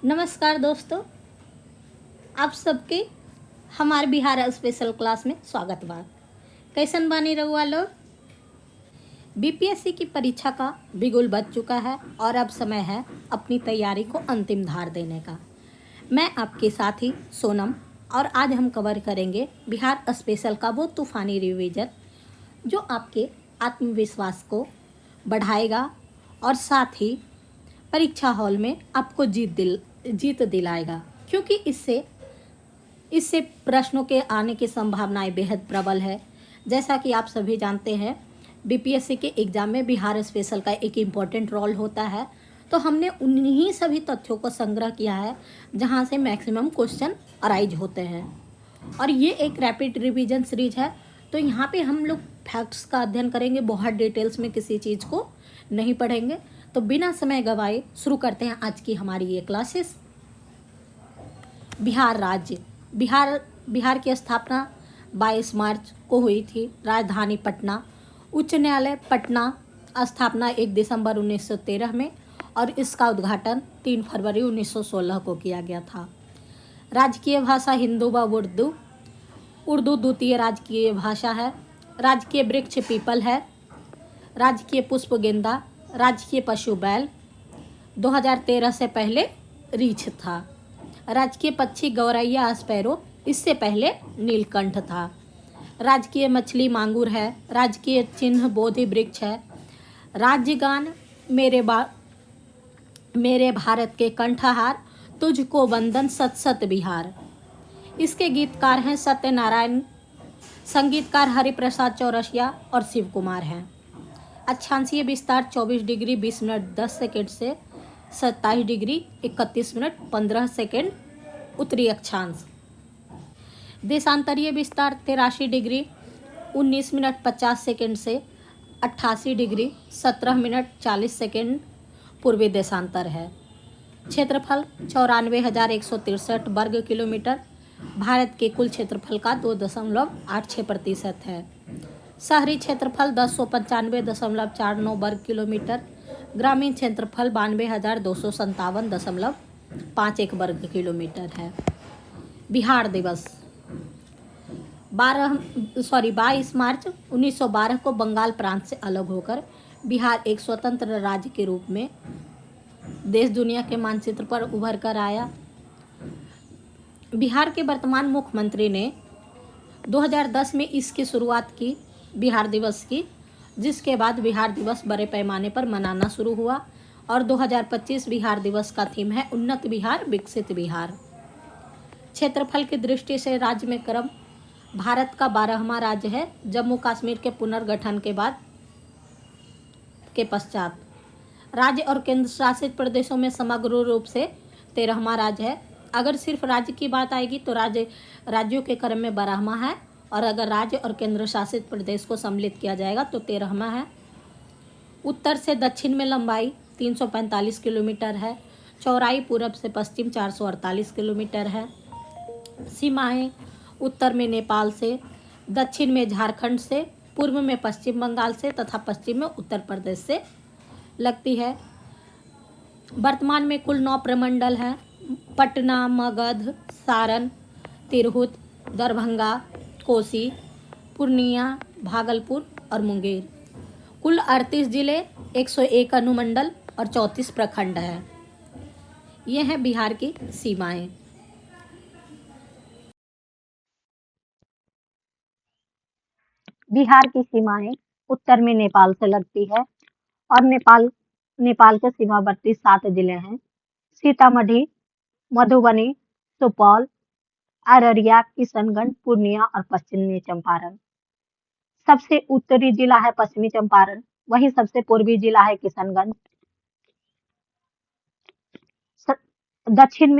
नमस्कार दोस्तों, आप सबके हमारे बिहार स्पेशल क्लास में स्वागत बा। कैसन बानी रहुआ लोग? बीपीएससी की परीक्षा का बिगुल बज चुका है और अब समय है अपनी तैयारी को अंतिम धार देने का। मैं आपके साथी सोनम और आज हम कवर करेंगे बिहार स्पेशल का वो तूफानी रिवीजन जो आपके आत्मविश्वास को बढ़ाएगा और साथ ही परीक्षा हॉल में आपको जीत दिलाएगा, क्योंकि इससे प्रश्नों के आने की संभावनाएं बेहद प्रबल है। जैसा कि आप सभी जानते हैं, बीपीएससी के एग्ज़ाम में बिहार स्पेशल का एक इम्पॉर्टेंट रोल होता है। तो हमने उन्हीं सभी तथ्यों को संग्रह किया है जहां से मैक्सिमम क्वेश्चन अराइज होते हैं, और ये एक रैपिड रिवीजन सीरीज है। तो यहाँ पे हम लोग फैक्ट्स का अध्ययन करेंगे, बहुत डिटेल्स में किसी चीज़ को नहीं पढ़ेंगे। तो बिना समय गवाए शुरू करते हैं आज की हमारी ये क्लासेस। बिहार राज्य। बिहार की स्थापना 22 मार्च को हुई थी। राजधानी पटना। उच्च न्यायालय पटना। स्थापना 1 दिसंबर 1913 में और इसका उद्घाटन 3 फरवरी 1916 को किया गया था। राजकीय भाषा हिंदू व उर्दू। उर्दू द्वितीय राजकीय भाषा है। राजकीय वृक्ष पीपल है। राजकीय पुष्प गेंदा। राजकीय पशु बैल। 2013 से पहले रीछ था। राजकीय पक्षी गौरैया स्पैरो, इससे पहले नीलकंठ था। राजकीय मछली मांगुर है। राजकीय चिन्ह बोधि वृक्ष है। राज्यगान मेरे भारत के कंठहार, तुझको वंदन सत सत बिहार। इसके गीतकार हैं सत्यनारायण, संगीतकार हरिप्रसाद चौरसिया और शिव कुमार हैं। अक्षांशीय विस्तार 24 डिग्री 20 मिनट 10 सेकेंड से 27 डिग्री 31 मिनट 15 सेकेंड उत्तरी अक्षांश। देशांतरीय विस्तार 83 डिग्री 19 मिनट 50 सेकेंड से 88 डिग्री 17 मिनट 40 सेकेंड पूर्वी देशांतर है। क्षेत्रफल 94,163 वर्ग किलोमीटर भारत के कुल क्षेत्रफल का 2.86% है। शहरी क्षेत्रफल 1095.49 वर्ग किलोमीटर। ग्रामीण क्षेत्रफल 92,257.51 वर्ग किलोमीटर है। बिहार दिवस 22 मार्च 1912 को बंगाल प्रांत से अलग होकर बिहार एक स्वतंत्र राज्य के रूप में देश दुनिया के मानचित्र पर उभर कर आया। बिहार के वर्तमान मुख्यमंत्री ने 2010 में इसकी शुरुआत की बिहार दिवस की, जिसके बाद बिहार दिवस बड़े पैमाने पर मनाना शुरू हुआ और 2025 बिहार दिवस का थीम है उन्नत बिहार विकसित बिहार। क्षेत्रफल की दृष्टि से राज्य में क्रम भारत का 12वां राज्य है, जम्मू कश्मीर के पुनर्गठन के पश्चात। राज्य और केंद्र शासित प्रदेशों में समग्र रूप से 13वां राज्य है। अगर सिर्फ राज्य की बात आएगी तो राज्यों के क्रम में 12वां है, और अगर राज्य और केंद्र शासित प्रदेश को सम्मिलित किया जाएगा तो 13वां है। उत्तर से दक्षिण में लंबाई 345 किलोमीटर है। चौड़ाई पूरब से पश्चिम 448 किलोमीटर है। सीमाएं उत्तर में नेपाल से, दक्षिण में झारखंड से, पूर्व में पश्चिम बंगाल से तथा पश्चिम में उत्तर प्रदेश से लगती है। वर्तमान में कुल 9 प्रमंडल हैं: पटना, मगध, सारण, तिरहुत, दरभंगा, कोसी, पूर्णिया, भागलपुर और मुंगेर। कुल 38 जिले, 101 अनुमंडल और 34 प्रखंड हैं। ये हैं बिहार की सीमाएं। बिहार की सीमाएं उत्तर में नेपाल से लगती है और नेपाल के सीमावर्ती 7 जिले हैं: सीतामढ़ी, मधुबनी, सुपौल, अररिया, किशनगंज, पूर्णिया और पश्चिमी चंपारण। सबसे उत्तरी जिला है पश्चिमी चंपारण, वहीं सबसे पूर्वी जिला है किशनगंज। दक्षिण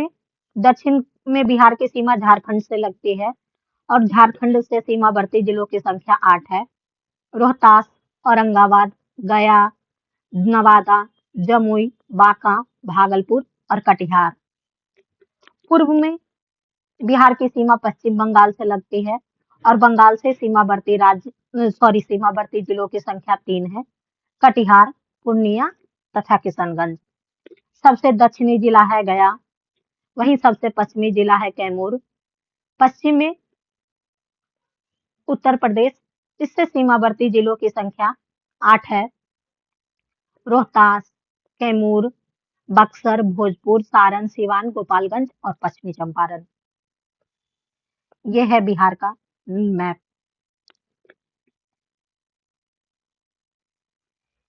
में बिहार की सीमा झारखंड से लगती है और झारखंड से सीमावर्ती जिलों की संख्या 8 है: रोहतास, औरंगाबाद, गया, नवादा, जमुई, बांका, भागलपुर और कटिहार। पूर्व में बिहार की सीमा पश्चिम बंगाल से लगती है और बंगाल से सीमावर्ती जिलों की संख्या 3 है: कटिहार, पूर्णिया तथा किशनगंज। सबसे दक्षिणी जिला है गया। वहीं सबसे पश्चिमी जिला है कैमूर। पश्चिम में उत्तर प्रदेश, इससे सीमावर्ती जिलों की संख्या 8 है। रोहतास, कैमूर, बक्सर, भोजपुर, सारण, सिवान, गोपालगंज और पश्चिमी चंपारण। ये है बिहार का मैप।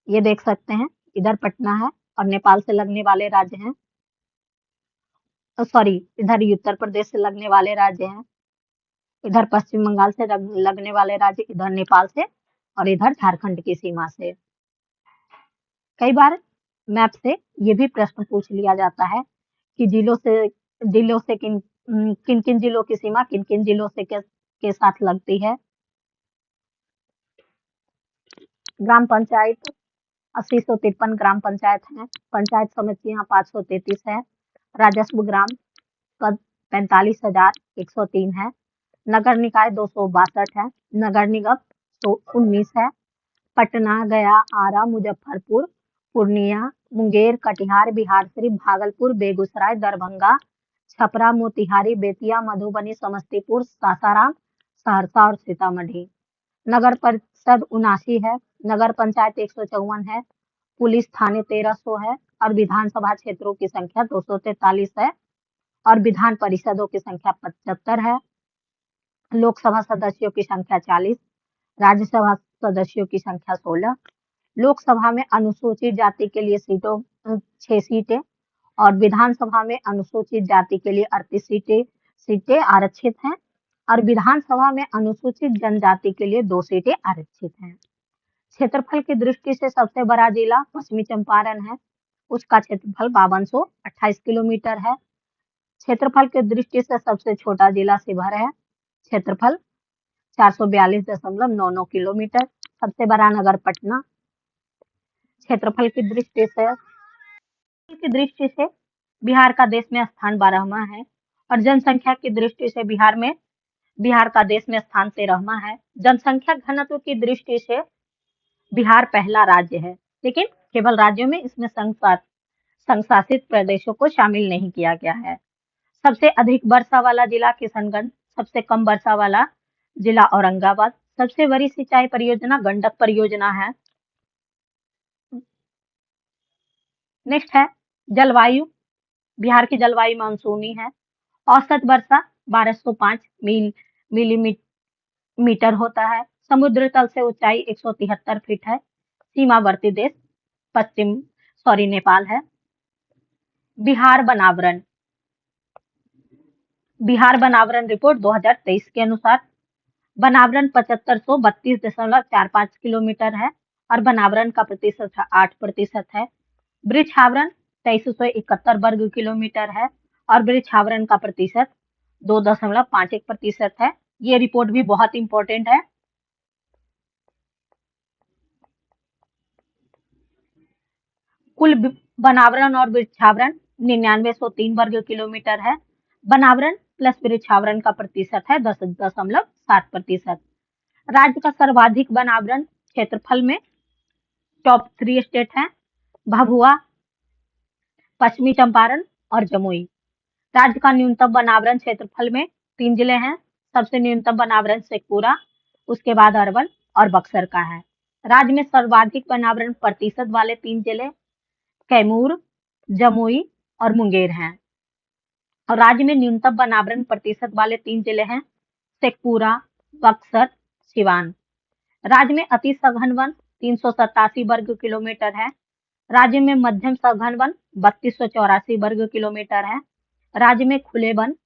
ये देख सकते हैं, इधर पटना है और नेपाल से लगने वाले राज्य हैं। सॉरी, इधर उत्तर प्रदेश से लगने वाले राज्य हैं, इधर पश्चिम बंगाल से लगने वाले राज्य, इधर नेपाल से और इधर झारखंड की सीमा से। कई बार मैप से ये भी प्रश्न पूछ लिया जाता है कि जिलों से किन किन जिलों की सीमा किन किन जिलों से के साथ लगती है। ग्राम पंचायत 8053 ग्राम पंचायत है। पंचायत समितियां 533 है। राजस्व ग्राम पद 45,103 है। नगर निकाय 262 है। नगर निगम 119 है। पटना, गया, आरा, मुजफ्फरपुर, पूर्णिया, मुंगेर, कटिहार, बिहार शरीफ, भागलपुर, बेगूसराय, दरभंगा, छपरा, मोतिहारी, बेतिया, मधुबनी, समस्तीपुर, सासाराम, सहरसा और सीतामढ़ी। नगर परिषद 79 है। नगर पंचायत 154 है। पुलिस थाने 1300 है और विधानसभा क्षेत्रों की संख्या 243 है और विधान परिषदों की संख्या 75 है। लोकसभा सदस्यों की संख्या 40, राज्यसभा सदस्यों की संख्या 16। लोकसभा में अनुसूचित जाति के लिए 6 सीटें और विधानसभा में अनुसूचित जाति के लिए 38 सीटें आरक्षित हैं और विधानसभा में अनुसूचित जनजाति के लिए 2 सीटें आरक्षित हैं। क्षेत्रफल की दृष्टि से सबसे बड़ा जिला पश्चिमी चंपारण है। उसका क्षेत्रफल 5228 किलोमीटर है। क्षेत्रफल की दृष्टि से सबसे छोटा जिला शिवहर है। क्षेत्रफल 442.99 किलोमीटर। सबसे बड़ा नगर पटना। क्षेत्रफल की दृष्टि से बिहार का देश में स्थान 12वां है और जनसंख्या की दृष्टि से बिहार का देश में स्थान 13वां है। जनसंख्या घनत्व की दृष्टि से बिहार पहला राज्य है, लेकिन केवल राज्यों में इसमें संशासित प्रदेशों को शामिल नहीं किया गया है। सबसे अधिक वर्षा वाला जिला किशनगंज, सबसे कम वर्षा वाला जिला औरंगाबाद। सबसे बड़ी सिंचाई परियोजना गंडक परियोजना है। नेक्स्ट है जलवायु। बिहार की जलवायु मानसूनी है। औसत वर्षा 1205 मिलीमीटर होता है। समुद्र तल से ऊंचाई 173 फीट है। सीमावर्ती देश नेपाल है। बिहार बनावरण रिपोर्ट 2023 के अनुसार बनावरण 7532.45 किलोमीटर है और बनावरण का प्रतिशत 8% है। वृक्ष आवरण 2371 वर्ग किलोमीटर है और वृक्ष आवरण का प्रतिशत 2.51% है। ये रिपोर्ट भी बहुत इंपॉर्टेंट है। कुल बनावरण और वृक्षावरण 9903 वर्ग किलोमीटर है। बनावरण प्लस वृक्षावरण का प्रतिशत है 10.7%। राज्य का सर्वाधिक बनावरण क्षेत्रफल में टॉप 3 स्टेट हैं, भभुआ, पश्चिमी चंपारण और जमुई। राज्य का न्यूनतम बनावरण क्षेत्रफल में 3 जिले हैं। सबसे न्यूनतम बनावरण शेखपुरा, उसके बाद अरवल और बक्सर का है। राज्य में सर्वाधिक बनावरण प्रतिशत वाले 3 जिले कैमूर, जमुई और मुंगेर हैं और राज्य में न्यूनतम बनावरण प्रतिशत वाले 3 जिले हैं शेखपुरा, बक्सर, सिवान। राज्य में अति सघन वन 387 वर्ग किलोमीटर है। राज्य में मध्यम सघन वन 3284 वर्ग किलोमीटर है। राज्य में खुले वन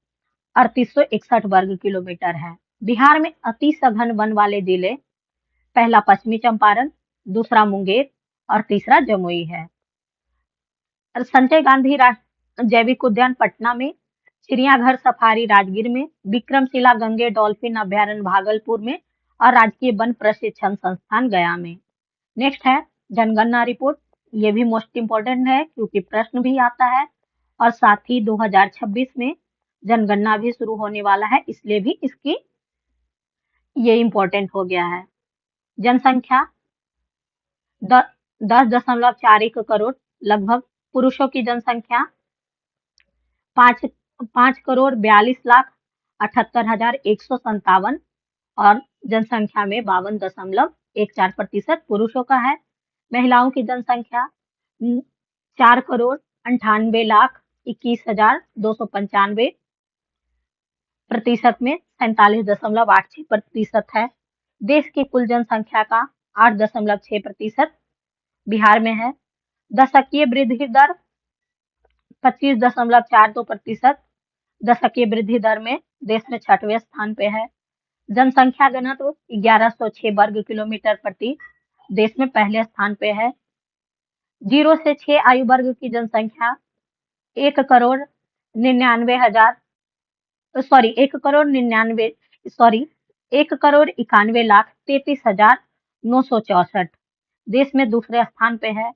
3861 वर्ग किलोमीटर है। बिहार में अति सघन वन वाले जिले पहला पश्चिमी चंपारण, दूसरा मुंगेर और तीसरा जमुई है। संजय गांधी जैविक उद्यान पटना में, चिड़ियाघर सफारी राजगीर में, विक्रमशिला गंगे डॉल्फिन अभ्यारण्य भागलपुर में और राजकीय वन प्रशिक्षण संस्थान गया में। नेक्स्ट है जनगणना रिपोर्ट। ये भी मोस्ट इंपोर्टेंट है क्योंकि प्रश्न भी आता है और साथ ही 2026 में जनगणना भी शुरू होने वाला है, इसलिए भी इसकी ये इंपॉर्टेंट हो गया है। जनसंख्या 10.41 करोड़ लगभग। पुरुषों की जनसंख्या 5,42,78,157 और जनसंख्या में 52.14% पुरुषों का है। महिलाओं की जनसंख्या 4,98,21,295 प्रतिशत में 47.86% है। देश की कुल जनसंख्या का 8.6% बिहार में है। दशकीय वृद्धि दर 25.42%। दशकीय वृद्धि दर में देश में 6वें स्थान पे है। जनसंख्या घनत्व 1106 वर्ग किलोमीटर प्रति देश में पहले स्थान पे है। 0 से 6 आयु वर्ग की जनसंख्या 1,91,33,964 देश में दूसरे स्थान पे है।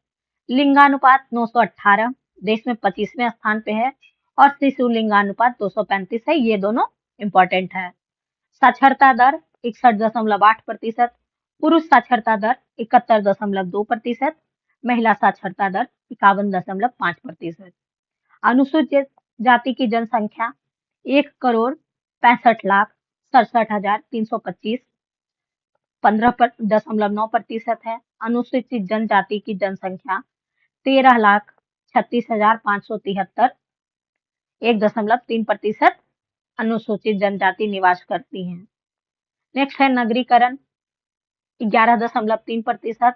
लिंगानुपात 918 देश में 25वें स्थान पे है और शिशु लिंगानुपात 235 है। ये दोनों इंपॉर्टेंट है। साक्षरता दर 61.8%, पुरुष साक्षरता दर 71.2%, महिला साक्षरता दर 51.5%। अनुसूचित जाति की जनसंख्या 1,65,67,325 15.9% है। अनुसूचित जनजाति की जनसंख्या 13,36,573 1.3% अनुसूचित जनजाति निवास करती हैं। नेक्स्ट है नगरीकरण 11.3%।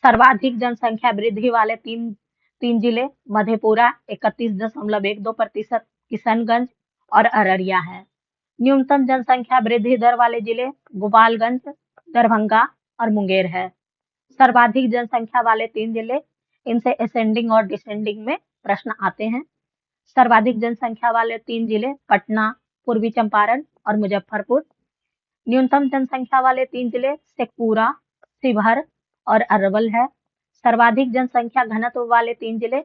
सर्वाधिक जनसंख्या वृद्धि वाले तीन जिले मधेपुरा 31.12%, किशनगंज और अररिया है। न्यूनतम जनसंख्या वृद्धि दर वाले जिले गोपालगंज, दरभंगा और मुंगेर है। सर्वाधिक जनसंख्या वाले 3 जिले, इनसे असेंडिंग और डिसेंडिंग में प्रश्न आते हैं। सर्वाधिक जनसंख्या वाले 3 जिले पटना, पूर्वी चंपारण और मुजफ्फरपुर। न्यूनतम जनसंख्या वाले 3 जिले शेखपुरा, शिवहर और अरवल है। सर्वाधिक जनसंख्या घनत्व वाले 3 जिले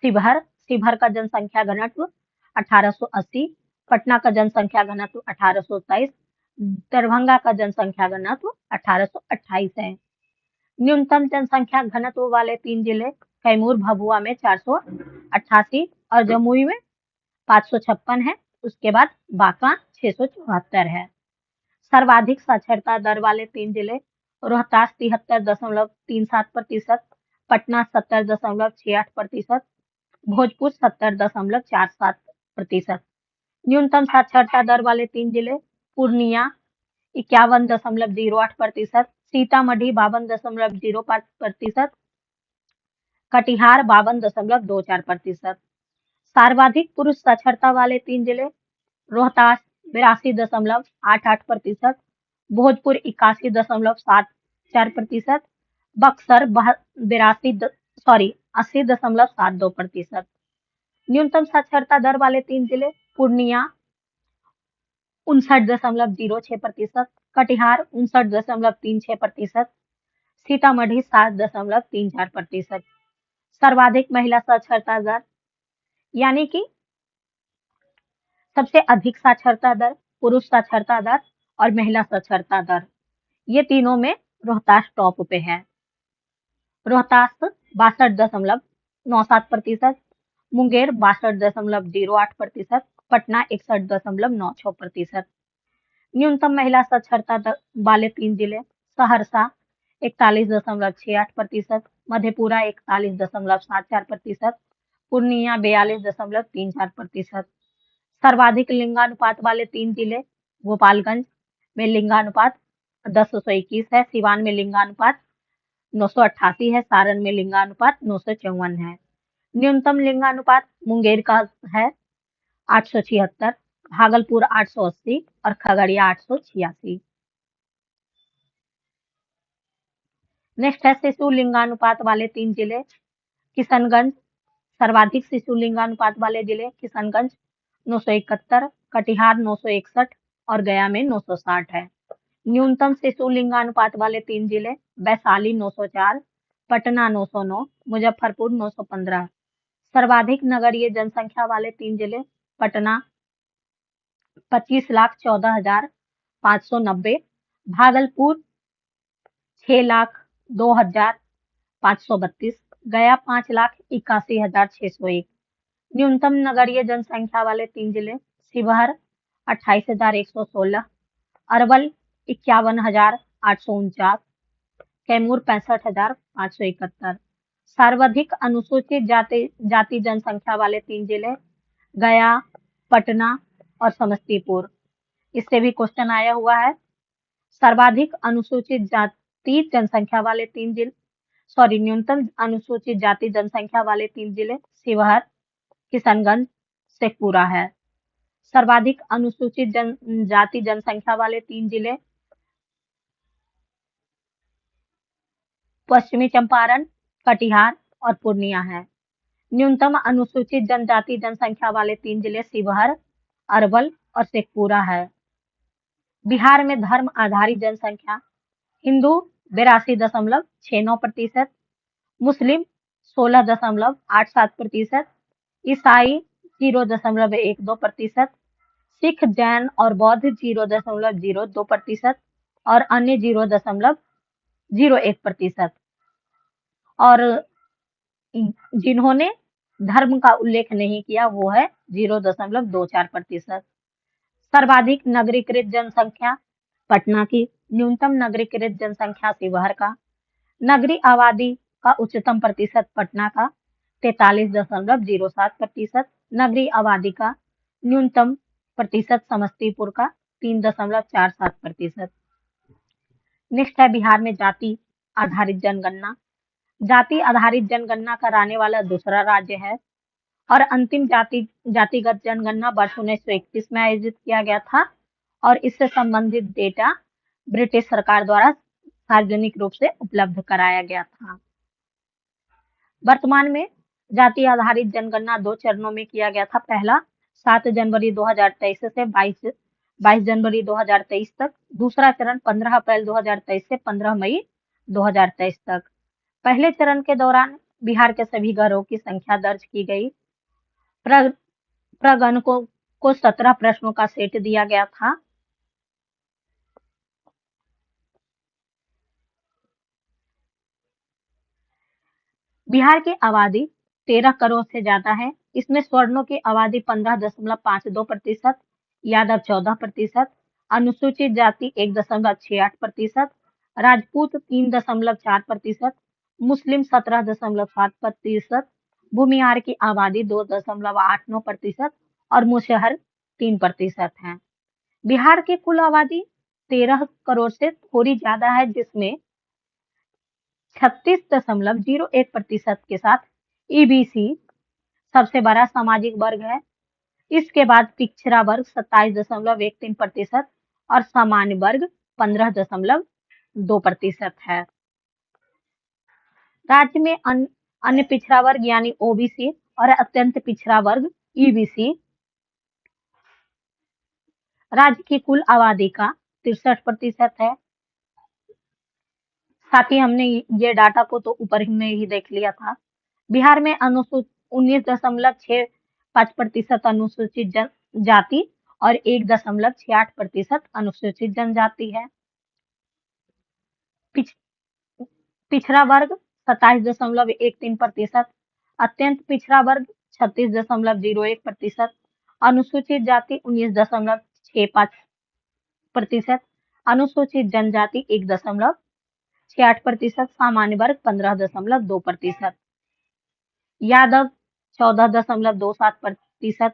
शिवहर का जनसंख्या घनत्व 1880, पटना का जनसंख्या घनत्व 1827, दरभंगा का जनसंख्या घनत्व 1828 है। न्यूनतम जनसंख्या घनत्व वाले 3 जिले कैमूर भभुआ में 488 और जमुई में 556 है। उसके बाद बांका 674 है। सर्वाधिक साक्षरता दर वाले 3 जिले रोहतास 73.37%, पटना 70.68%, भोजपुर 70.47%। न्यूनतम साक्षरता दर वाले 3 जिले पूर्णिया 51.08%, सीतामढ़ी 52.05%, कटिहार 52.24%। सर्वाधिक पुरुष साक्षरता वाले 3 जिले रोहतास 82.88%, भोजपुर 81.74%, बक्सर 80.72%। न्यूनतम साक्षरता दर वाले 3 जिले पूर्णिया 59.06%, कटिहार 59.36%, सीतामढ़ी 7.34%। सर्वाधिक महिला साक्षरता दर यानी कि सबसे अधिक साक्षरता दर, पुरुष साक्षरता दर और महिला साक्षरता दर, ये तीनों में रोहतास टॉप पे है। रोहतास 62.97%, मुंगेर 62.08%, पटना 61.96%। न्यूनतम महिला साक्षरता दर वाले 3 जिले सहरसा 41.68%, मधेपुरा 41.74%, पूर्णिया 42.34%। सर्वाधिक लिंगानुपात वाले 3 जिले गोपालगंज में लिंगानुपात 10:121 है, सिवान में लिंगानुपात 988 है, सारण में लिंगानुपात 954 है। न्यूनतम लिंगानुपात मुंगेर का है 876, भागलपुर 880 और खगड़िया 886। नेक्स्ट है शिशु लिंगानुपात वाले 3 जिले किशनगंज, सर्वाधिक शिशु लिंगानुपात वाले जिले किशनगंज 971, कटिहार 961 और गया में 960 है। न्यूनतम शिशु लिंगानुपात वाले 3 जिले वैशाली 904, पटना 909, मुजफ्फरपुर 915। सर्वाधिक नगरीय जनसंख्या वाले 3 जिले पटना 25,14,590, भागलपुर 6,02,532, गया 5,81,601। न्यूनतम नगरीय जनसंख्या वाले 3 जिले शिवहर 28,116, अरवल 51,849, कैमूर 65,571। सर्वाधिक अनुसूचित जाति जनसंख्या वाले 3 जिले गया, पटना और समस्तीपुर। इससे भी क्वेश्चन आया हुआ है। सर्वाधिक अनुसूचित जाति जनसंख्या वाले 3 जिले, सॉरी, न्यूनतम अनुसूचित जाति जनसंख्या वाले 3 जिले शिवहर, किशनगंज, शेखपुरा है। सर्वाधिक अनुसूचित जाति जनसंख्या वाले 3 जिले पश्चिमी चंपारण, कटिहार और पूर्णिया है। न्यूनतम अनुसूचित जनजाति जनसंख्या वाले 3 जिले शिवहर, अरवल और शेखपुरा है। बिहार में धर्म आधारित जनसंख्या हिंदू 82.69%, मुस्लिम 16.87%, ईसाई 0.12%, सिख, जैन और बौद्ध 0.02% और अन्य 0.01%। और जिन्होंने धर्म का उल्लेख नहीं किया वो है 0.24%। सर्वाधिक नगरीकृत जनसंख्या पटना की, न्यूनतम नगरीकृत जनसंख्या शिवहर का, नगरीय आबादी का उच्चतम प्रतिशत पटना का 43.07%, नगरीय आबादी का न्यूनतम प्रतिशत समस्तीपुर का 3.47%। नेक्स्ट है बिहार में जाति आधारित जनगणना। जाति आधारित जनगणना कराने वाला दूसरा राज्य है और अंतिम जातिगत जनगणना वर्ष 1931 में आयोजित किया गया था और इससे संबंधित डेटा ब्रिटिश सरकार द्वारा सार्वजनिक रूप से उपलब्ध कराया गया था। वर्तमान में जाति आधारित जनगणना 2 चरणों में किया गया था। पहला 7 जनवरी 2023 से 22 जनवरी 2023 तक। दूसरा चरण 15 अप्रैल 2023 से 15 मई 2023 तक। पहले चरण के दौरान बिहार के सभी घरों की संख्या दर्ज की गई। प्रगणकों को 17 प्रश्नों का सेट दिया गया था। बिहार की आबादी 13 करोड़ से ज्यादा है। इसमें स्वर्णों की आबादी 15.52%, यादव 14%, अनुसूचित जाति 1.68%, राजपूत 3.4%, मुस्लिम 17.7%, भूमिहार की आबादी 2.89% और मुसहर 3% है। बिहार की कुल आबादी 13 करोड़ से थोड़ी ज्यादा है, जिसमें 36.01% के साथ ईबीसी सबसे बड़ा सामाजिक वर्ग है। इसके बाद पिछड़ा वर्ग 27.13% और सामान्य वर्ग 15.2% है। राज्य में अन्य पिछड़ा वर्ग यानी ओबीसी और अत्यंत पिछड़ा वर्ग ईबीसी राज्य की कुल आबादी का 63% है। साथ ही हमने ये डाटा को तो ऊपर में ही देख लिया था। बिहार में 19.65% अनुसूचित जाति और 1.68% अनुसूचित जनजाति है। पिछड़ा वर्ग 27.13%, अत्यंत पिछड़ा वर्ग 36.01%, अनुसूचित जाति 19.65%, अनुसूचित जनजाति 1.68%, सामान्य वर्ग 15.2%, यादव 14.27%,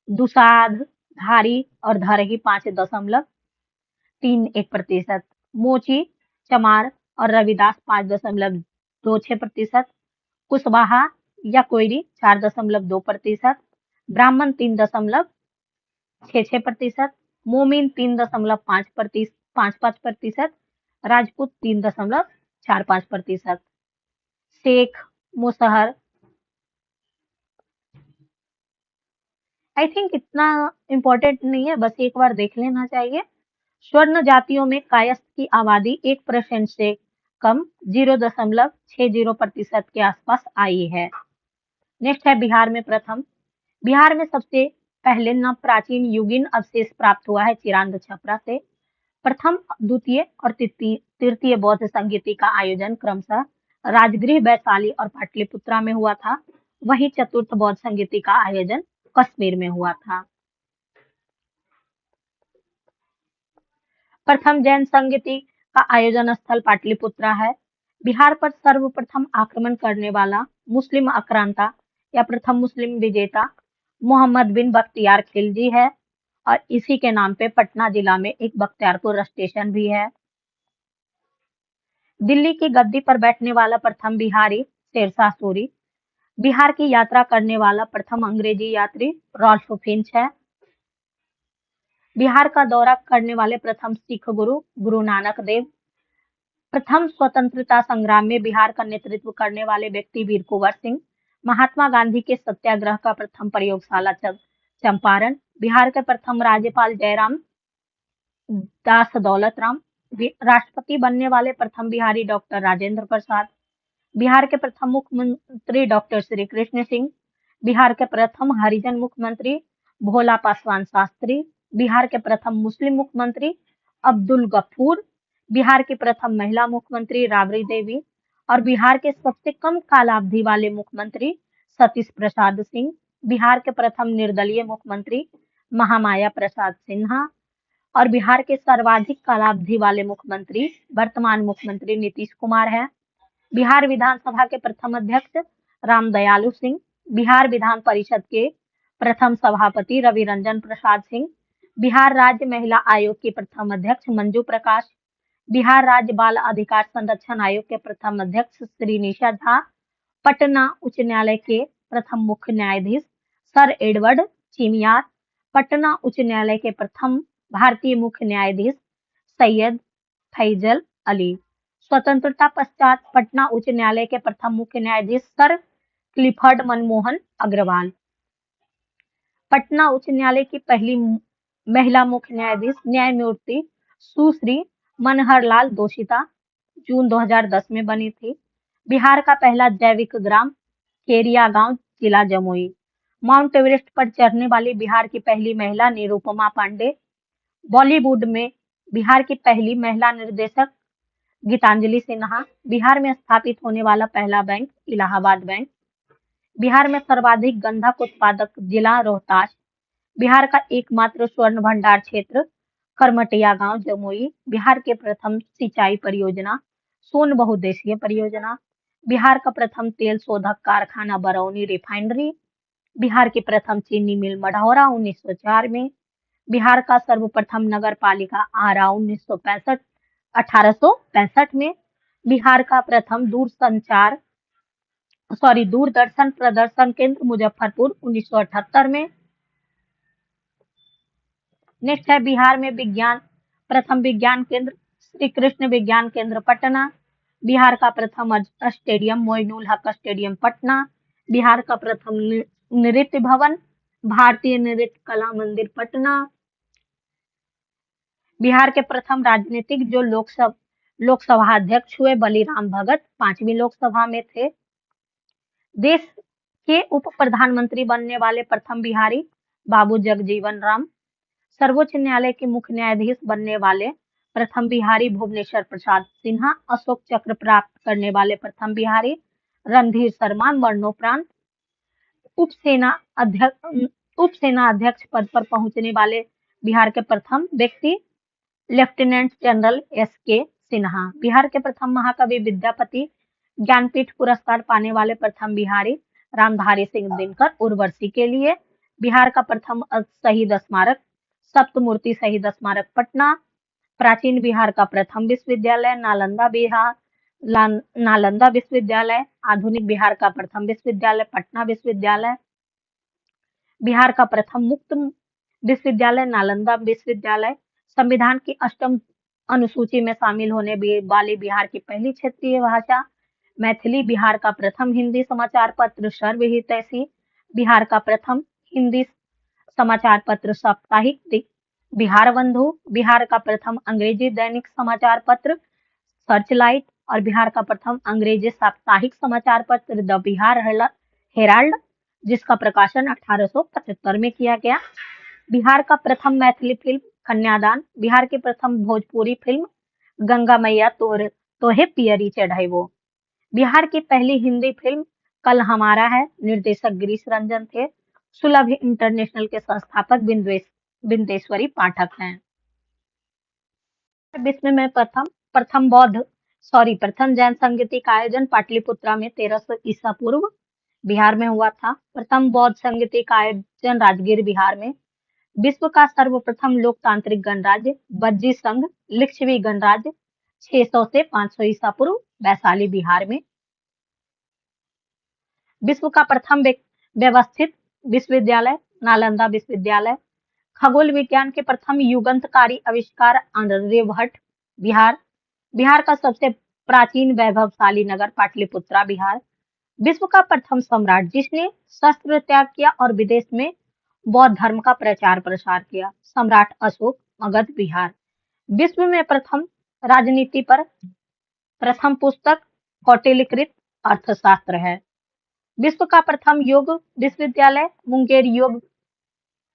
दुसाध, धारी और धरही 5.31%, मोची, चमार और रविदास 5.26%, कुशवाहा या कोयरी 4.2%, ब्राह्मण 3.66%, मोमिन 3.55%, राजपूत 3.45%, शेख, मुसहर। आई थिंक इतना इम्पोर्टेंट नहीं है, बस एक बार देख लेना चाहिए। स्वर्ण जातियों में कायस्थ की आबादी 1% से कम 0.60% के आसपास आई है। नेक्स्ट है बिहार में प्रथम। बिहार में सबसे पहले नव प्राचीन युगीन अवशेष प्राप्त हुआ है चिरांद छपरा से। प्रथम, द्वितीय और तृतीय बौद्ध संगीति का आयोजन क्रमशः राजगृह वैशाली और पाटलिपुत्रा में हुआ था। वही चतुर्थ बौद्ध संगीति का आयोजन कश्मीर में हुआ था। प्रथम जैन संगीति का आयोजन स्थल पाटलिपुत्रा है। बिहार पर सर्वप्रथम आक्रमण करने वाला मुस्लिम आक्रांता या प्रथम मुस्लिम विजेता मोहम्मद बिन बख्तियार खिलजी है और इसी के नाम पे पटना जिला में एक बख्तियारपुर स्टेशन भी है। दिल्ली की गद्दी पर बैठने वाला प्रथम बिहारी शेरशाह सूरी। बिहार की यात्रा करने वाला प्रथम अंग्रेजी यात्री रॉल्फ फिंच है। बिहार का दौरा करने वाले प्रथम सिख गुरु गुरु नानक देव। प्रथम स्वतंत्रता संग्राम में बिहार का नेतृत्व करने वाले व्यक्ति वीर कुंवर सिंह। महात्मा गांधी के सत्याग्रह का प्रथम प्रयोगशाला चंपारण। बिहार के प्रथम राज्यपाल जयराम दास दौलत राम। राष्ट्रपति बनने वाले प्रथम बिहारी डॉक्टर राजेंद्र प्रसाद। बिहार के प्रथम मुख्यमंत्री डॉक्टर श्री कृष्ण सिंह। बिहार के प्रथम हरिजन मुख्यमंत्री भोला पासवान शास्त्री। बिहार के प्रथम मुस्लिम मुख्यमंत्री अब्दुल गफूर। बिहार की प्रथम महिला मुख्यमंत्री राबड़ी देवी और बिहार के सबसे कम कालावधि वाले मुख्यमंत्री सतीश प्रसाद सिंह। बिहार के प्रथम निर्दलीय मुख्यमंत्री महामाया प्रसाद सिन्हा और बिहार के सर्वाधिक कालावधि वाले मुख्यमंत्री वर्तमान मुख्यमंत्री नीतीश कुमार हैं। बिहार विधानसभा के प्रथम अध्यक्ष रामदयालु सिंह। बिहार विधान परिषद के प्रथम सभापति रवि रंजन प्रसाद सिंह। बिहार राज्य महिला आयोग की प्रथम अध्यक्ष मंजू प्रकाश। बिहार राज्य बाल अधिकार संरक्षण आयोग के प्रथम अध्यक्ष श्री निशा झा। पटना उच्च न्यायालय के प्रथम मुख्य न्यायाधीश सर एडवर्ड चिमियार। पटना उच्च न्यायालय के प्रथम भारतीय मुख्य न्यायाधीश सैयद फैजल अली। स्वतंत्रता पश्चात पटना उच्च न्यायालय के प्रथम मुख्य न्यायाधीश सर क्लिफर्ड मनमोहन अग्रवाल। पटना उच्च न्यायालय की पहली महिला मुख्य न्यायाधीश न्यायमूर्ति सुश्री मनहर लाल दोषिता जून 2010 में बनी थी। बिहार का पहला जैविक ग्राम केरिया गांव जिला जमुई। माउंट एवरेस्ट पर चढ़ने वाली बिहार की पहली महिला निरुपमा पांडे। बॉलीवुड में बिहार की पहली महिला निर्देशक गीतांजलि सिन्हा। बिहार में स्थापित होने वाला पहला बैंक इलाहाबाद बैंक। बिहार में सर्वाधिक गंधक उत्पादक जिला रोहतास। बिहार का एकमात्र स्वर्ण भंडार क्षेत्र करमटिया गांव जमुई। बिहार के प्रथम सिंचाई परियोजना सोन बहुउद्देशीय परियोजना। बिहार का प्रथम तेल शोधक कारखाना बरौनी रिफाइनरी। बिहार की प्रथम चीनी मिल मढ़ौरा 1904 में। बिहार का सर्वप्रथम नगर पालिका आरा 1865 में। बिहार का प्रथम दूरदर्शन प्रदर्शन केंद्र मुजफ्फरपुर 1978 में। नेक्स्ट है बिहार में प्रथम विज्ञान केंद्र श्री कृष्ण विज्ञान केंद्र पटना। बिहार का प्रथम स्टेडियम मोइनुल हक स्टेडियम पटना। बिहार का प्रथम नृत्य भवन भारतीय नृत्य कला मंदिर पटना। बिहार के प्रथम राजनीतिक जो लोकसभा अध्यक्ष हुए बलिराम भगत 5वीं लोकसभा में थे। देश के उप प्रधानमंत्री बनने वाले प्रथम बिहारी बाबू जगजीवन राम। सर्वोच्च न्यायालय के मुख्य न्यायाधीश बनने वाले प्रथम बिहारी भुवनेश्वर प्रसाद सिन्हा। अशोक चक्र प्राप्त करने वाले प्रथम बिहारी रणधीर शर्मा मरणोपरांत। उपसेना अध्यक्ष पद पर पहुंचने वाले बिहार के प्रथम व्यक्ति lieutenant general SK Sinha. Bihar के प्रथम महाकवि विद्यापति ज्ञानपीठ पुरस्कार पाने वाले प्रथम बिहारी रामधारी सिंह दिनकर उर्वशी के लिए। बिहार का प्रथम शहीद स्मारक सप्तमूर्ति शहीद स्मारक पटना। प्राचीन बिहार का प्रथम विश्वविद्यालय नालंदा विश्वविद्यालय। आधुनिक बिहार का प्रथम विश्वविद्यालय पटना विश्वविद्यालय। बिहार का प्रथम मुक्त विश्वविद्यालय नालंदा विश्वविद्यालय। संविधान की 8वीं अनुसूची में शामिल होने वाली बिहार की पहली क्षेत्रीय भाषा मैथिली। बिहार का प्रथम हिंदी समाचार पत्र सर्वहितैषी। बिहार का प्रथम हिंदी समाचार पत्र साप्ताहिक बिहार बंधु। बिहार का प्रथम अंग्रेजी दैनिक समाचार पत्र सर्चलाइट और बिहार का प्रथम अंग्रेजी साप्ताहिक समाचार पत्र द बिहार हेराल्ड जिसका प्रकाशन 1875 में किया गया। बिहार का प्रथम मैथिली फिल्म कन्यादान। बिहार की प्रथम भोजपुरी फिल्म गंगा मैया तोहे पियरी चढ़ैबो। बिहार की पहली हिंदी फिल्म कल हमारा है निर्देशक गिरीश रंजन थे। सुलभ इंटरनेशनल के संस्थापक बिंदेश्वरी पाठक हैं। विश्व में प्रथम जैन संगीति का आयोजन पाटलिपुत्रा में 1300 ईसा पूर्व बिहार में हुआ था। प्रथम बौद्ध संगीति का आयोजन राजगीर बिहार में। विश्व का सर्वप्रथम लोकतांत्रिक गणराज्य बज्जी संघ लिच्छवी गणराज्य 600 से 500 ईसा पूर्व वैशाली बिहार में। विश्व का प्रथम व्यवस्थित विश्वविद्यालय नालंदा विश्वविद्यालय। खगोल विज्ञान के प्रथम युगंतकारी आविष्कार आर्यभट्ट बिहार। बिहार का सबसे प्राचीन वैभवशाली नगर पाटलिपुत्रा बिहार। विश्व का प्रथम सम्राट जिसने शस्त्र त्याग किया और विदेश में बौद्ध धर्म का प्रचार प्रसार किया सम्राट अशोक मगध बिहार। विश्व में प्रथम राजनीति पर प्रथम पुस्तक कौटिल्यकृत अर्थशास्त्र है। विश्व का प्रथम योग विश्वविद्यालय मुंगेर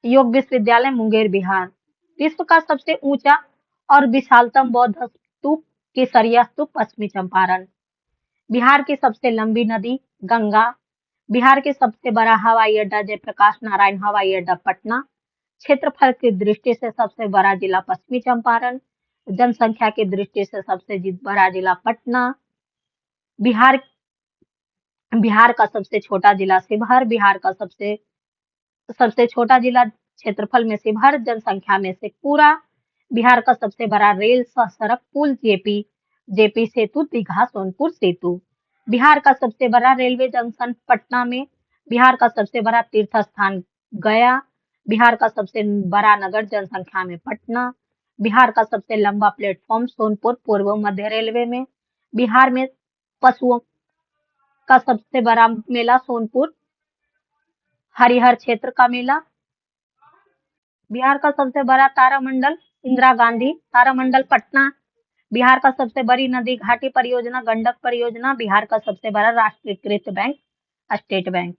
योग विश्वविद्यालय मुंगेर बिहार। विश्व का सबसे ऊंचा और विशालतम बौद्ध स्तूप केसरिया स्तूप पश्चिमी चंपारण। बिहार की सबसे लंबी नदी गंगा। बिहार के सबसे बड़ा हवाई अड्डा जयप्रकाश नारायण हवाई अड्डा पटना। क्षेत्रफल की दृष्टि से सबसे बड़ा जिला पश्चिमी चंपारण। जनसंख्या की दृष्टि से सबसे बड़ा जिला पटना। बिहार का सबसे छोटा जिला शिवहर। बिहार का सबसे छोटा जिला क्षेत्रफल में शिवहर, जनसंख्या में शेखपुरा। बिहार का सबसे बड़ा रेल सह सड़क पुल जेपी सेतु दीघा सोनपुर सेतु। बिहार का सबसे बड़ा रेलवे जंक्शन पटना में। बिहार का सबसे बड़ा तीर्थ स्थान गया। बिहार का सबसे बड़ा नगर जनसंख्या में पटना। बिहार का सबसे लंबा प्लेटफॉर्म सोनपुर पूर्व मध्य रेलवे में। बिहार में पशुओं का सबसे बड़ा मेला सोनपुर हरिहर क्षेत्र का मेला। बिहार का सबसे बड़ा तारामंडल इंदिरा गांधी तारामंडल पटना। बिहार का सबसे बड़ी नदी घाटी परियोजना गंडक परियोजना। बिहार का सबसे बड़ा राष्ट्रीयकृत bank state bank.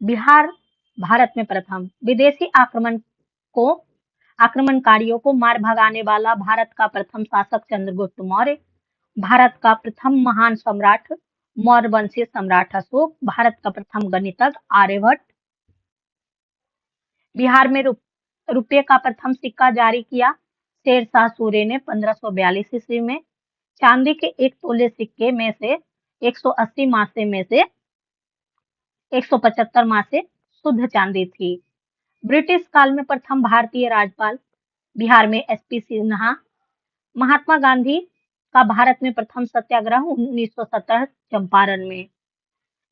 Bihar Bharat में प्रथम विदेशी आक्रमणकारियों को मार भगाने वाला भारत का प्रथम शासक चंद्रगुप्त मौर्य। भारत का प्रथम महान सम्राट मौर्य वंशीय सम्राट अशोक। भारत का प्रथम गणितज्ञ आर्यभट्ट। बिहार में रुपये का प्रथम सिक्का जारी किया शेरशाह सूरी ने 1542 ईस्वी में। चांदी के 1 तोले सिक्के में से 180 मासे में से 175 मासे शुद्ध चांदी थी। ब्रिटिश काल में प्रथम भारतीय राज्यपाल बिहार में एसपी सिन्हा। महात्मा गांधी का भारत में प्रथम सत्याग्रह 1917 चंपारण में।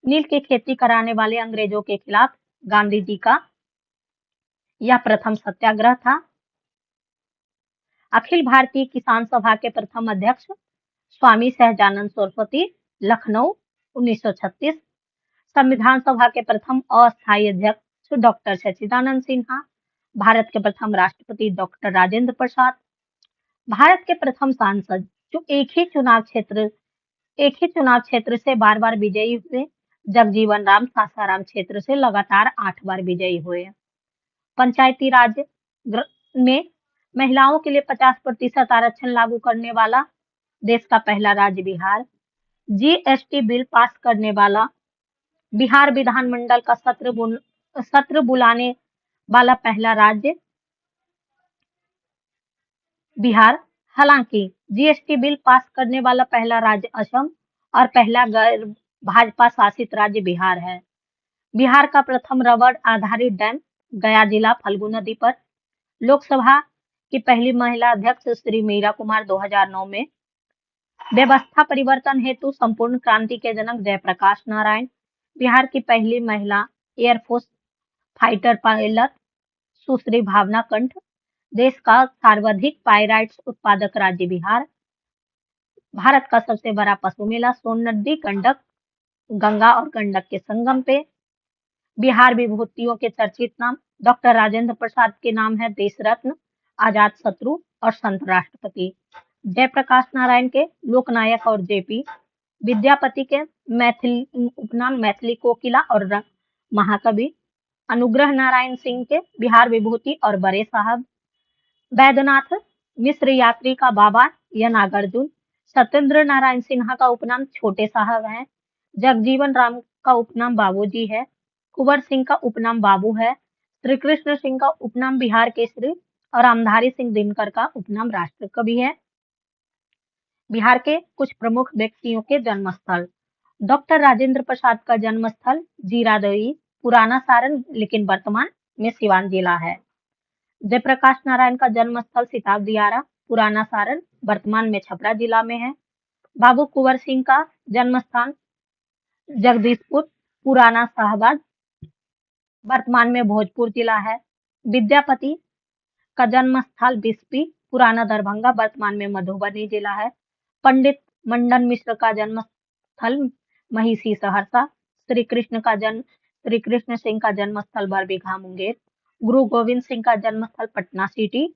नील की खेती कराने वाले अंग्रेजों के खिलाफ गांधी जी का यह प्रथम सत्याग्रह था। अखिल भारतीय किसान सभा के प्रथम अध्यक्ष स्वामी सहजानंद सरस्वती लखनऊ 1936। संविधान सभा के प्रथम अस्थायी अध्यक्ष डॉक्टर सच्चिदानंद सिन्हा। भारत के प्रथम राष्ट्रपति डॉक्टर राजेंद्र प्रसाद। भारत के प्रथम सांसद जो एक ही चुनाव क्षेत्र से बार विजयी हुए जगजीवन राम सासाराम क्षेत्र से लगातार 8 बार विजयी हुए। पंचायती राज में महिलाओं के लिए 50% आरक्षण लागू करने वाला देश का पहला राज्य बिहार। जीएसटी बिल पास करने वाला बिहार विधानमंडल का सत्र बुलाने वाला पहला राज्य बिहार। हालांकि जीएसटी बिल पास करने वाला पहला राज्य असम और पहला गैर भाजपा शासित राज्य बिहार है। बिहार का प्रथम रबड़ आधारित डैम गया जिला फल्गु नदी पर। लोकसभा की पहली महिला अध्यक्ष श्री मीरा कुमार 2009 में। व्यवस्था परिवर्तन हेतु संपूर्ण क्रांति के जनक जयप्रकाश नारायण। बिहार की पहली महिला एयरफोर्स फाइटर पायलट सुश्री भावना कंठ। देश का सर्वाधिक पाइराइट्स उत्पादक राज्य बिहार। भारत का सबसे बड़ा पशु मेला सोन नदी गंगा और गंडक के संगम पे। बिहार विभूतियों के चर्चित नाम डॉक्टर राजेंद्र प्रसाद के नाम है देश रत्न आजाद शत्रु और संत राष्ट्रपति। जयप्रकाश नारायण के लोकनायक और जेपी विद्यापति के मैथिली उपनाम मैथिली कोकिला और महाकवि। अनुग्रह नारायण सिंह के बिहार विभूति और बड़े साहब। वैद्यनाथ मिश्र यात्री का बाबा या नागार्जुन। सत्येंद्र नारायण सिन्हा का उपनाम छोटे साहब है। जगजीवन राम का उपनाम बाबूजी है। कुंवर सिंह का उपनाम बाबू है। श्री कृष्ण सिंह का उपनाम बिहार केसरी और रामधारी सिंह दिनकर का उपनाम राष्ट्र कवि है। बिहार के कुछ प्रमुख व्यक्तियों के जन्मस्थल। डॉक्टर राजेंद्र प्रसाद का जन्मस्थल जीरादेई, पुराना सारण, लेकिन वर्तमान में सिवान जिला है। जयप्रकाश नारायण का जन्मस्थल सिताब दियारा, पुराना सारण, वर्तमान में छपरा जिला में है। बाबू कुंवर सिंह का जन्मस्थान जगदीशपुर, पुराना शाहबाद, वर्तमान में भोजपुर जिला है। विद्यापति का जन्मस्थल बिस्फी, पुराना दरभंगा, वर्तमान में मधुबनी जिला है। पंडित मंडन मिश्र का जन्मस्थल महिषी सहरसा। श्री कृष्ण सिंह का जन्मस्थल बरबीघा मुंगेर। गुरु गोविंद सिंह का जन्मस्थल पटना सिटी।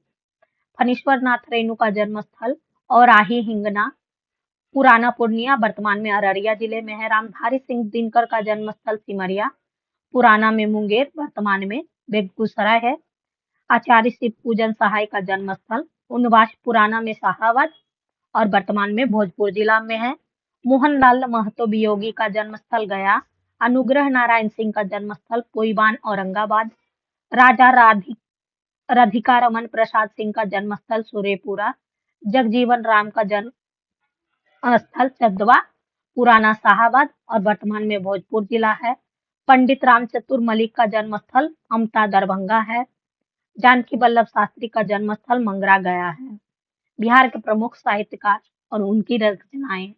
फणीश्वर नाथ रेणु का जन्मस्थल औराही हिंगना, पुराना पूर्णिया, वर्तमान में अररिया जिले में है। रामधारी सिंह दिनकर का जन्मस्थल सिमरिया, पुराना में मुंगेर, वर्तमान में बेगूसराय है। आचार्य शिव पूजन सहाय का जन्मस्थल उनवास, पुराना में शाहाबाद और वर्तमान में भोजपुर जिला में है। मोहनलाल महतो वियोगी का जन्मस्थल गया। अनुग्रह नारायण सिंह का जन्मस्थल कोईबान, औरंगाबाद। राजा राधिका रमन प्रसाद सिंह का जन्मस्थल सुरेपुरा। जगजीवन राम का जन्मस्थल चंदवा, पुराना शाहाबाद और वर्तमान में भोजपुर जिला है। पंडित राम चतुर मलिक का जन्मस्थल अमता, दरभंगा है। जानकी वल्लभ शास्त्री का जन्मस्थल मंगरा गया है। बिहार के प्रमुख साहित्यकार और उनकी रचनाएं।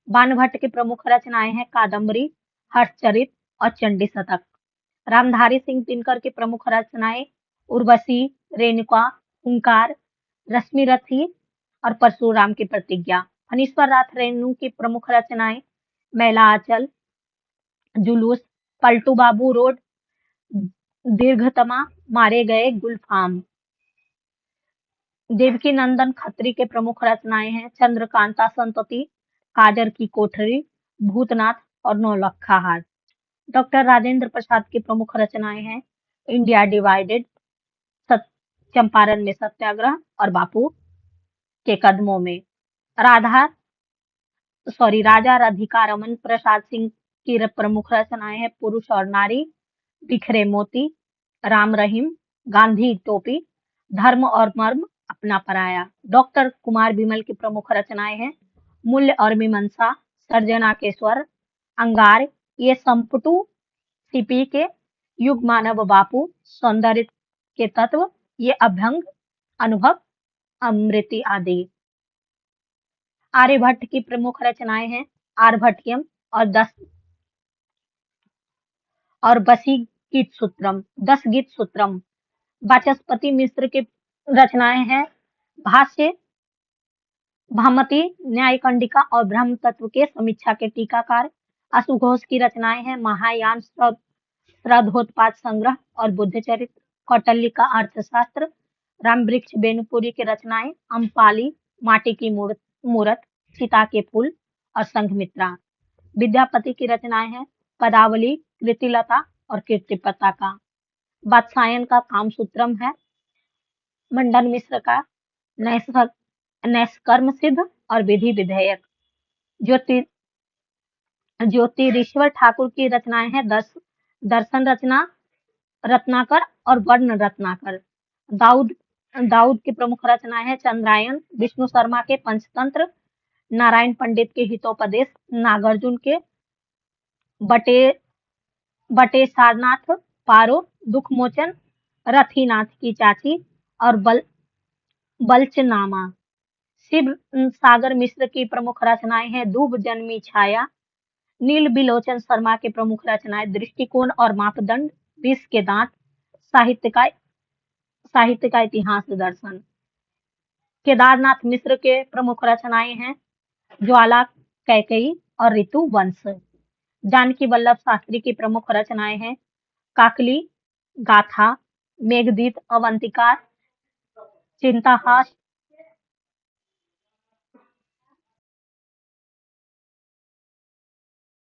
बाणभट्ट की प्रमुख रचनाएं हैं कादम्बरी, हर्षचरित और चंडी शतक। रामधारी सिंह दिनकर की प्रमुख रचनाएं उर्वशी, रेणुका, हुंकार, रश्मिरथी और परशुराम की प्रतिज्ञा। फणीश्वर नाथ रेणु की प्रमुख रचनाएं मैला आंचल, जुलूस, पलटू बाबू रोड, दीर्घतमा, मारे गए गुलफाम। देवकी नंदन खत्री के प्रमुख रचनाएं हैं चंद्रकांता संतति, काजर की कोठरी, भूतनाथ और नौलखा हार। डॉक्टर राजेंद्र प्रसाद की प्रमुख रचनाएं हैं इंडिया डिवाइडेड, चंपारण में सत्याग्रह और बापू के कदमों में। राजा राधिका रमन प्रसाद सिंह की प्रमुख रचनाएं हैं पुरुष और नारी, बिखरे मोती, राम रहीम, गांधी टोपी, धर्म और मर्म, अपना पराया। डॉक्टर कुमार विमल की प्रमुख रचनाएं हैं मूल्य और मीमांसा, सर्जना के स्वर, अंगार, ये संपुटू, सीपी के युग, मानव बापू, सौंदर्य के तत्व, ये अभंग, अनुभव, अमृति आदि। आर्यभट्ट की प्रमुख रचनाएं हैं आर्यभट्टियम और 10 गीत सूत्रम। वाचस्पति मिश्र की रचनाएं हैं भाष्य, भामती, न्याय कंडिका और ब्रह्म तत्व के समीक्षा के टीकाकार। असुघोष की रचनाएं हैं महायान, श्रद्धोत्पाद संग्रह और बुद्ध चरित्र। कौटल्य का अर्थशास्त्र। रामवृक्ष बेनुपुरी की रचनाएं अम्पाली, माटी की मूरत, सीता के फूल और संघमित्रा। विद्यापति की रचनाएं हैं पदावली, कृतिलता और कीर्ति पताका। वात्सायन का कामसूत्रम है। मंडन मिश्र का नैष्कर्म सिद्ध और विधि विधेयक। ज्योतिरीश्वर ठाकुर की रचनाएं हैं दर्शन रत्नाकर और वर्ण रत्नाकर। दाऊद की प्रमुख रचनाएं हैं चंद्रायन, विष्णु शर्मा के पंचतंत्र, नारायण पंडित के हितोपदेश, नागार्जुन के बटे सारनाथ पारो, दुखमोचन, रथीनाथ की चाची और बल्चनामा। शिव सागर मिश्र की प्रमुख रचनाएं हैं दूब जन्मी छाया। नील बिलोचन शर्मा के प्रमुख रचनाएं दृष्टिकोण और मापदंड, विष के दांत, साहित्य का इतिहास दर्शन। केदारनाथ मिश्र के प्रमुख रचनाएं हैं ज्वाला, कैकेयी और ऋतु वंश। जानकी वल्लभ शास्त्री की प्रमुख रचनाएं हैं काकली, गाथा, मेघदीत, अवंतिका, चिंताहास